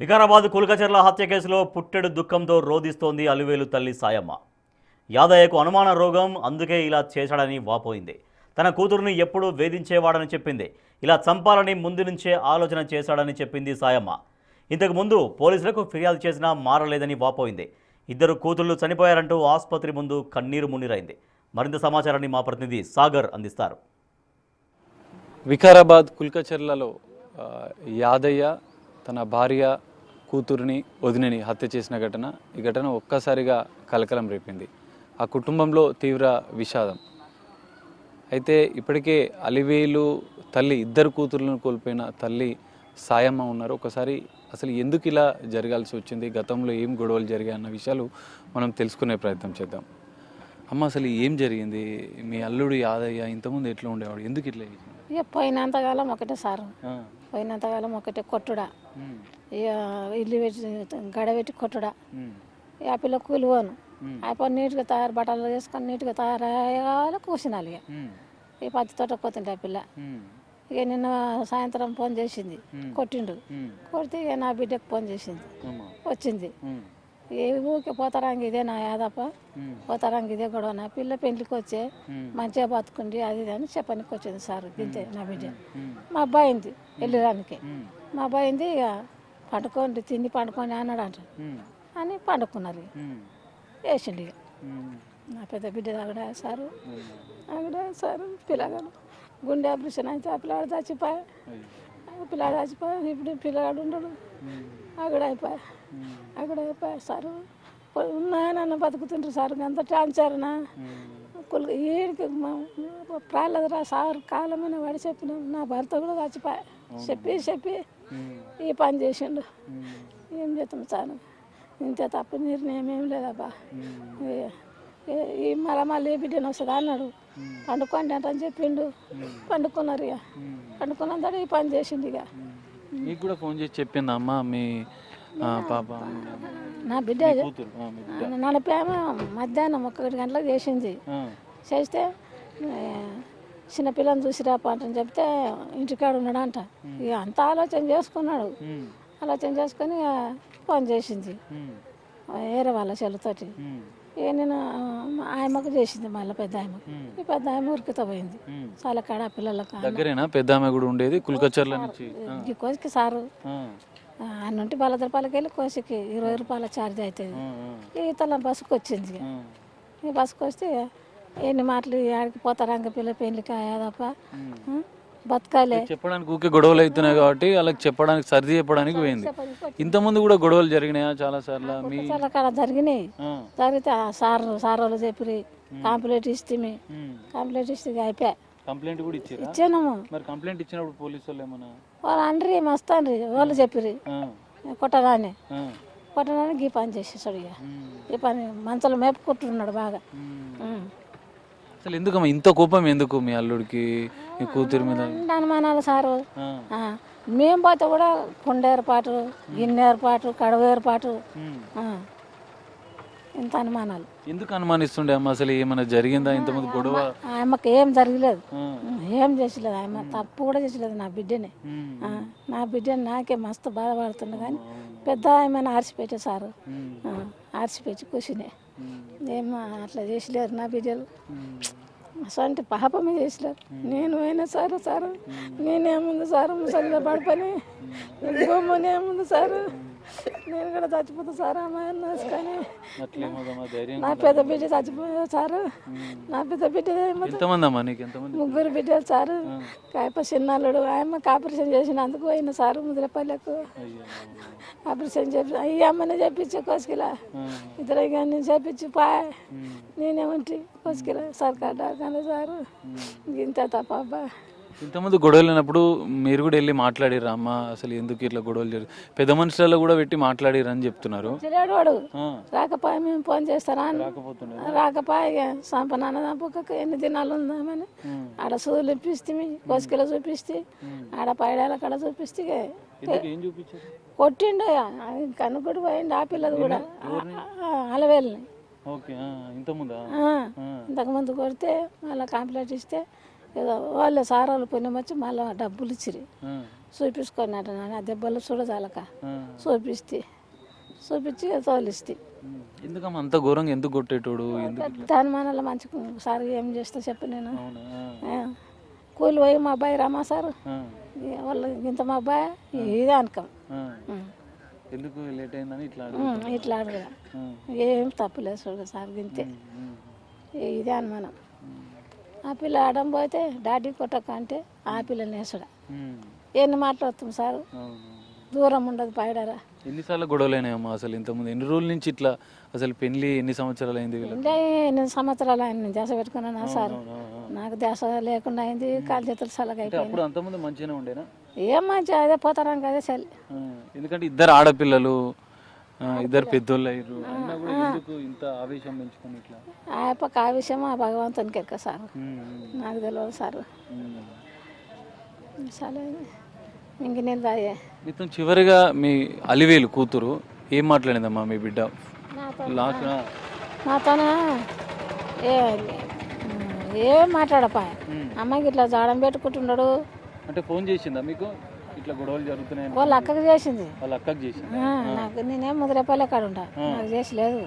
వికారాబాద్ కుల్కచర్ల హత్య కేసులో పుట్టెడు దుఃఖంతో రోదిస్తోంది అలివేలు తల్లి సాయమ్మ. యాదయ్యకు అనుమాన రోగం, అందుకే ఇలా చేశాడని వాపోయింది. తన కూతురుని ఎప్పుడూ వేధించేవాడని చెప్పింది. ఇలా చంపాలని ముందు నుంచే ఆలోచన చేశాడని చెప్పింది సాయమ్మ. ఇంతకు ముందు పోలీసులకు ఫిర్యాదు చేసినా మారలేదని వాపోయింది. ఇద్దరు కూతుళ్లు చనిపోయారంటూ ఆసుపత్రి ముందు కన్నీరు మున్నీరైంది. మరింత సమాచారాన్ని మా ప్రతినిధి సాగర్ అందిస్తారు. వికారాబాద్ కుల్కచర్లలో యాదయ్య తన భార్య కూతురుని వదినని హత్య చేసిన ఘటన, ఈ ఘటన ఒక్కసారిగా కలకలం రేపింది. ఆ కుటుంబంలో తీవ్ర విషాదం. అయితే ఇప్పటికే అలివేలు తల్లి, ఇద్దరు కూతురులను కోల్పోయిన తల్లి సాయమ్మ ఉన్నారు. ఒకసారి అసలు ఎందుకు ఇలా జరగాల్సి వచ్చింది, గతంలో ఏం గొడవలు జరిగాయి అన్న విషయాలు మనం తెలుసుకునే ప్రయత్నం చేద్దాం. అమ్మ, అసలు ఏం జరిగింది? మీ అల్లుడు యాదయ్య ఇంతకుముందు ఎట్లా ఉండేవాడు, ఎందుకు ఇట్లా? ఇక పోయినంతకాలం ఒకటే సారు, పోయినంతకాలం ఒకటే కొట్టుడా, ఇక ఇల్లు పెట్టి గడబెట్టి కొట్టుడా. ఇక ఆ పిల్ల కూలిపోను, ఆ పని నీట్గా తయారు బట్టలు వేసుకొని నీట్గా తయారయ్యాలి, కూర్చున్నాలి. ఇక ఈ పత్తి తోట పోతుంటే ఆ పిల్ల ఇక నిన్న సాయంత్రం ఫోన్ చేసింది, కొట్టిండు. కొడితే ఇక నా బిడ్డకు ఫోన్ చేసింది, వచ్చింది. ఏ ఊరికే పోతారాంగి ఇదే నా యాదప్ప, పోతారాంగి ఇదే గొడవ, నా పిల్ల పెళ్లికి వచ్చే మంచిగా బతుకుండి అది ఇది అని చెప్పనికి వచ్చింది సార్. ఇంతే నా బిడ్డ. మా అబ్బాయి అయింది వెళ్ళడానికి, మా అబ్బాయి అయింది. ఇక పండుకోండి, తిండి పండుకోండి అన్నాడు అంట అని పండుకున్నారు. వేసిండు ఇక నా పెద్ద బిడ్డ అక్కడ సారు, అక్కడ సారు పిల్లగాడు గుండె ఆపరేషన్ అయితే ఆ పిల్లాడు చచ్చిపోయా, పిల్లాడు చచ్చిపోయా. ఇప్పుడు పిల్లగాడు ఉండడు, అక్కడ అయిపోయా, అక్కడ అయిపోయా సారు. ఉన్నాయనన్న బతుకుతుంటారు సార్, అంత ట్రాన్స్ఫర్నా ఈడికి ప్రాలదరా సార్ కాలమైన వాడి చెప్పిన. నా భర్త కూడా చచ్చిపోయా, చెప్పి ఈ పని చేసిండు. ఏం చేస్తాం సార్, ఇంతే తప్ప నిర్ణయం ఏం లేదబ్బా. ఈ మళ్ళీ ఏ బిడ్డను వస్తుంది అన్నాడు, పండుకోండి అంటని చెప్పిండు. పండుకున్నారు. ఇక పండుకున్నంత ఈ పని చేసిండు. ఇక మీకు కూడా ఫోన్ చేసి చెప్పింది అమ్మ మీ పాప? నా బిడ్డ నడిపామ మధ్యాహ్నం 1 గంటలకు చేసింది. చేస్తే చిన్నపిల్లని చూసిరా అంటని చెప్తే ఇంటికాడ ఉన్నాడంట. ఇక అంత ఆలోచన చేసుకున్నాడు, ఆలోచన చేసుకొని ఫోన్ చేసింది వేరే వాళ్ళ చెల్లితోటి. ఇక నేను ఆయమ్మకు చేసింది, మళ్ళీ పెద్ద ఆయమ్మకు. ఈ పెద్ద ఆయమ్మ ఉరికితో పోయింది చాలా కాడ పిల్లలకు. దగ్గరేనా పెద్ద ఆమె కూడా ఉండేది కుల్కచర్ల నుంచి? ఈ కోసికి సారు అన్నుంటి బలదరపాలకి వెళ్ళి కోసికి 20 రూపాయల ఛార్జ్ అవుతుంది. ఈతల బస్సుకు వచ్చింది. ఈ బస్సుకు వస్తే ఎన్ని మాటలు ఆడికి పోతారంగ పిల్ల పెళ్లికి అయ్యాదప్ప బతకాలే చెప్పడానికి. ఊకే గొడవలు అవుతున్నాయి కాబట్టి వాళ్ళకి చెప్పడానికి, సర్ది చెప్పడానికి పోయింది. ఇంతకుముందు కూడా గొడవలు జరిగినాయా చాలా సార్లు? చాలా కాడ జరిగినాయి. జరిగితే సార్ వాళ్ళు చెప్పి కంప్లైంట్ ఇస్తే, కంప్లైంట్ ఇస్తే అయిపోయా. కంప్లైంట్ కూడా ఇచ్చాము. మరి కంప్లైంట్ ఇచ్చినప్పుడు పోలీసు వాళ్ళు ఏమన్నా? వాళ్ళు అండ్రి మస్తాండ్రి, వాళ్ళు చెప్పిరి కొట్టదాన్ని ఈ పని చేసేసాడు. ఇక ఈ పని మంచాలు మేపుకుంటున్నాడు బాగా. అసలు ఎందుకమ్మా ఇంత కోపం, ఎందుకు మీ అల్లుడికి మీ కూతురు మీద? అనుమానాలు సారు. మేము పోతే కూడా కుండ ఏర్పాటు, గిన్నె ఏర్పాటు, కడవ ఏర్పాటు, ఇంత అనుమానాలు. ఎందుకు అనుమానిస్తుండే అమ్మ? అసలు ఏమైనా జరిగిందా ఇంతకుముందు గొడవ? ఆయమ్మకి ఏం జరగలేదు, ఏం చేసలేదు. ఆయమ్మ తప్పు కూడా చేసలేదు. నా బిడ్డనే, నా బిడ్డని నాకే మస్తు బాధపడుతుండే. కానీ పెద్ద ఆయమని ఆర్చిపెట్టే సారు, ఆర్చిపెట్టి కూర్చునే. ఏమో అట్లా చేసలేరు నా బిడ్డలు, అసలు పాపమే చేసలేరు. నేను అయినా సారు నేనేముంది సారు, ముసలిలో పడిపోయి బొమ్మనేముంది సారు, నేను కూడా చచ్చిపోతా సార్ అమ్మాయిని వేసుకొని. నా పెద్ద బిడ్డ చచ్చిపోయా సారు. నా పెద్ద బిడ్డ 3 బిడ్డలు సారు. కాయప చిన్నల్లుడు ఆయమ్మకి ఆపరేషన్ చేసినందుకు పోయిన సారు ముదిరపల్లెకు. ఆపరేషన్ చెప్పి ఈ అమ్మనే చెప్పించే కోసుకిలా, ఇద్దరు నేను చెప్పించి పాయ. నేనేమంటే కోసుకిలా సర్కార్ డాక్టర్ సారు. ఇంత తప్ప అబ్బా. ఇంతకుముందు గొడవలు అయినప్పుడు మీరు కూడా వెళ్ళి మాట్లాడిర్రా అమ్మ, అసలు ఎందుకు ఇట్లా గొడవలు జరిగి పెద్ద మనుషులలో కూడా పెట్టి మాట్లాడిర్రు అని చెప్తున్నారు? వాడు రాకపోయా, మేము ఫోన్ చేస్తారా రాకపోయా. సంపనాన్న చంపక ఎన్ని దినాలు ఉందామని ఆడ సూదులు ఇప్పిస్తే, కోసుకెళ్ళ చూపిస్తే, ఆడ పైడాల కాడ చూపిస్తే కొట్టిండు. కనుకొడు పోయిండు ఆ పిల్లది కూడా అలవేళ్ళని. ఇంతకుముందు కొడితే మళ్ళీ కంప్లైంట్ ఇస్తే ఏదో వాళ్ళే సార్ వాళ్ళు పుణ్యం వచ్చి మళ్ళీ డబ్బులు ఇచ్చిరి. చూపించుకున్నాడు ఆ దెబ్బలు చూడజాలక చూపించి తోలిస్తే ఎందుకమ్మా అంత ఘోరంగా ఎందుకు కొట్టేటోడు ఎందుకు దాని మనలో మంచి సార్ ఏం చేస్తా చెప్పు నేను కూలి పోయి మా అబ్బాయి రామా సార్ వాళ్ళు ఇంత మా అబ్బాయి ఇదే అనుకం ఎందుకు లేట్ అయిందని ఇట్లా ఇట్లా అడుగుదా ఏం తప్పులేదు చూడు సార్ ఇంతే ఇదే అనుమానం ఆ పిల్ల ఆడం పోతే డాడీ కొట్టక అంటే ఆ పిల్ల నేసుడా ఎన్ని మాట్లాడుతాం సార్ దూరం ఉండదు పైడరా ఎన్నిసార్లు గొడవలైనాయమ్మా అసలు ఇంతకుముందు ఎన్ని రోజుల నుంచి ఇట్లా అసలు పెళ్లి ఎన్ని సంవత్సరాలు అయింది ఇంకా 8 సంవత్సరాలు అయింది దేశ పెట్టుకున్నాను సార్ నాకు దేశ లేకుండా అయింది కాలు చేతులు చల్లగా అయిపోయింది అప్పుడు అంతకుముందు మంచిగానే ఉండేనా ఏం మంచి అదే పోతారానికి అదే చల్లి ఎందుకంటే ఇద్దరు ఆడపిల్లలు ఇద్దరు పెద్దోళ్ళు అయ్యారు అయినా కూడా ఎందుకు ఇంత ఆవేశం పెంచుకొని ఇట్లా ఆ పక్క ఆ విషయం ఆ భగవంతునికి ఎక్క సార్ నాకు తెలియదు సార్ చాలా ఇంక నేను దాయే మీతో చివరిగా మీ అలివేలు కూతురు ఏం మాట్లాడిందమ్మా మీ బిడ్డ నాతోనే ఏం మాట్లాడపా అమ్మాయికి ఇట్లా జాడం పెట్టుకుంటున్నాడు అంటే ఫోన్ చేసిందా మీకు ఇట్లా గొడవలు జరుగుతున్నాయి వాళ్ళ అక్కకి చేసింది వాళ్ళ అక్కకి చేసింది నాకు నేనేం ముదిరేపల్లి కాడ ఉంటా నాకు చేసలేదు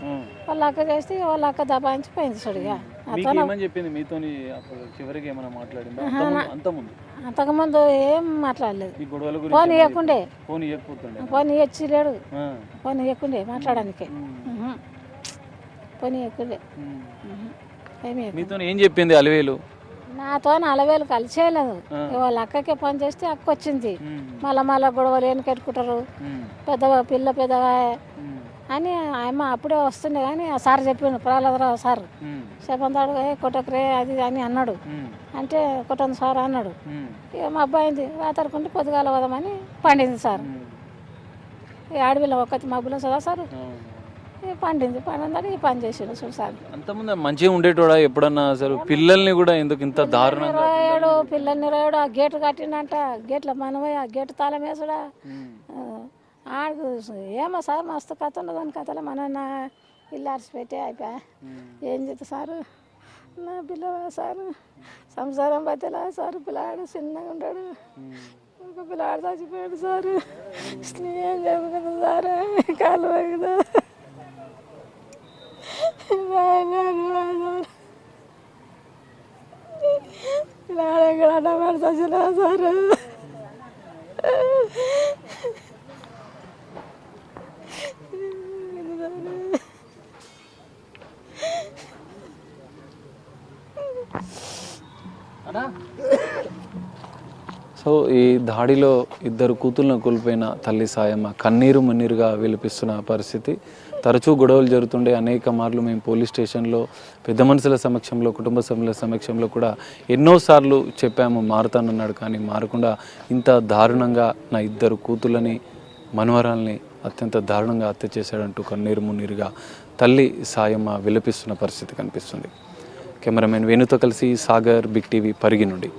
వాళ్ళ అక్క చేస్తే వాళ్ళ అక్క దబాయించి పోయింది చూడుగా ఏమని చెప్పింది మీతో అప్పుడు చివరికి ఏమైనా మాట్లాడిందా అంతకుముందు అంతకుముందు ఏం మాట్లాడలేదు ఈ గొడవల గురించి ఫోన్ ఇవ్వకుండే ఫోన్ ఇవ్వకపోతుండే ఫోన్ ఇవ్వలేడు ఫోన్ ఇవ్వకుండే మాట్లాడడానికి ఫోన్ ఇవ్వకుండే ఏమి మీతో ఏం చెప్పింది అలివేలు నాతో 40,000 కలిసేయలేదు వాళ్ళ అక్కకే ఫోన్ చేస్తే అక్క వచ్చింది మళ్ళా గొడవలు ఏం కట్టుకుంటారు పిల్ల పెద్దగా అని ఆయమ్మ అప్పుడే వస్తుండే కానీ ఆ సార్ చెప్పిండు ప్రహ్లాదరావు సార్ చెప్పందాడు కొట్టకరే అది అని అన్నాడు అంటే కొట్టండి సార్ అన్నాడు ఇక మా అబ్బాయింది రాతరుకుంటే పొద్దుగాల వదమని పండింది సార్ ఈ ఆడపిల్ల ఒక్కటి మబ్బులో చదా సార్ పండింది ఈ పని చేసాడు చూడు సార్ అంతకుముందు మంచిగా ఉండేటోడా ఎప్పుడన్నా అసలు పిల్లల్ని కూడా ఎందుకు ఇంత దారుణంగా పిల్లల్ని రాయాడు ఆ గేటు కట్టిండంట గేట్ల మనమే ఆ గేటు తాళం వేసుడా ఆడు ఏమో సార్ మస్తు కథ ఉండదు అని కథలో మన ఇల్లు అరిచిపెట్టే అయిపోయా ఏం చేస్తా సారు నా పిల్లవాడు సారు సంసారం బతిలా సారు పిల్లాడు చిన్నగా ఉంటాడు ఒక పిల్లాడు చచ్చిపోయాడు సారు ఏం జరుగుతుంది సార్ కాలు కదా పిల్లాడు ఎక్కడ అడ్డమాడు చచ్చినా సారు సో ఈ దాడిలో ఇద్దరు కూతుళ్ళను కోల్పోయిన తల్లి సాయమ్మ కన్నీరు మున్నీరుగా విలపిస్తున్న పరిస్థితి. తరచూ గొడవలు జరుగుతుండే అనేక మార్లు మేము పోలీస్ స్టేషన్లో పెద్ద మనుషుల సమక్షంలో కుటుంబ సభ్యుల సమక్షంలో కూడా ఎన్నోసార్లు చెప్పాము మారుతానన్నాడు, కానీ మారకుండా ఇంత దారుణంగా నా ఇద్దరు కూతుళ్ళని మనవరాల్ని అత్యంత దారుణంగా హత్య చేశాడంటూ కన్నీరు మున్నీరుగా తల్లి సాయమ్మ విలపిస్తున్న పరిస్థితి కనిపిస్తుంది. కెమెరామెన్ వేణుతో కలిసి సాగర్, బిగ్ టీవీ, పరిగి నుండి.